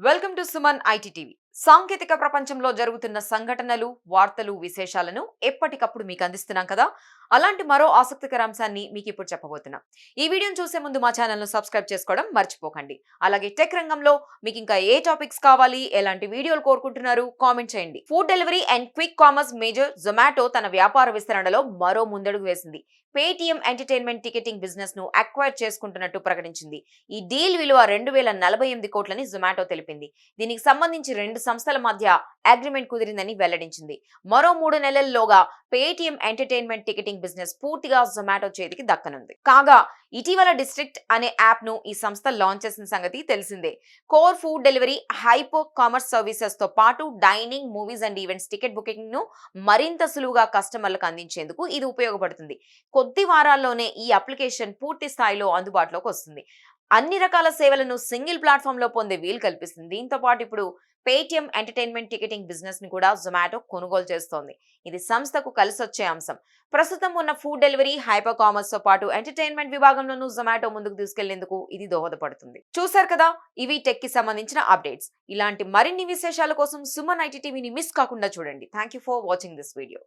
Welcome to Suman IT TV. సాంకేతిక ప్రపంచంలో జరుగుతున్న సంఘటనలు, వార్తలు, విశేషాలను ఎప్పటికప్పుడు మీకు అందిస్తున్నాం కదా. అలాంటి మరో ఆసక్తికర అంశాన్ని మీకు ఇప్పుడు చెప్పబోతున్నాం. ఈ వీడియోని చూసే ముందు మా ఛానల్ను సబ్స్క్రైబ్ చేసుకోవడం మర్చిపోకండి. అలాగే టెక్ రంగంలో మీకు ఇంకా ఏ టాపిక్స్ కావాలి, ఎలాంటి వీడియోలు కోరుకుంటున్నారు కామెంట్ చేయండి. Food delivery and quick commerce major Zomato తన వ్యాపార విస్తరణలో మరో ముందడుగు వేసింది. పేటిఎం ఎంటర్టైన్మెంట్ టికెటింగ్ బిజినెస్ ను అక్వైర్ చేసుకుంటున్నట్టు ప్రకటించింది. ఈ డీల్ విలువ 2048 కోట్లని జొమాటో తెలిపింది. దీనికి సంబంధించి రెండు సంస్థల మధ్య అగ్రిమెంట్ కుదిరిందని వెల్లడించింది. మరో 3 నెలల్లోగా పేటిఎం ఎంటర్టైన్మెంట్ టికెటింగ్ బిజినెస్ పూర్తిగా జొమాటో చేతికి దక్కనుంది. కాగా ఇటీవల డిస్ట్రిక్ట్ అనే యాప్ ను ఈ సంస్థ లాంచ్ చేసిన సంగతి తెలిసిందే. Core food delivery, hyper commerce services తో పాటు dining, movies and events ticket booking ను మరింత సులువుగా కస్టమర్లకు అందించేందుకు ఇది ఉపయోగపడుతుంది. కొద్ది వారాల్లోనే ఈ అప్లికేషన్ పూర్తి స్థాయిలో అందుబాటులోకి వస్తుంది. అన్ని రకాల సేవలను సింగిల్ ప్లాట్ఫామ్ లో పొందే వీలు కల్పిస్తుంది. దీంతో పాటు ఇప్పుడు పేటిఎం ఎంటర్టైన్మెంట్ టికెటింగ్ బిజినెస్ ని కూడా జొమాటో కొనుగోలు చేస్తోంది. ఇది సంస్థకు కలిసొచ్చే అంశం. ప్రస్తుతం ఉన్న ఫుడ్ డెలివరీ, హైపర్ కామర్స్ తో పాటు ఎంటర్టైన్మెంట్ విభాగంలోనూ జొమాటో ముందుకు తీసుకెళ్లేందుకు ఇది దోహదపడుతుంది. చూశారు కదా, ఇవి టెక్ కి సంబంధించిన అప్డేట్స్. ఇలాంటి మరిన్ని విశేషాల కోసం సుమన్ ఐటీ టీవీని మిస్ కాకుండా చూడండి. Thank you for watching this video.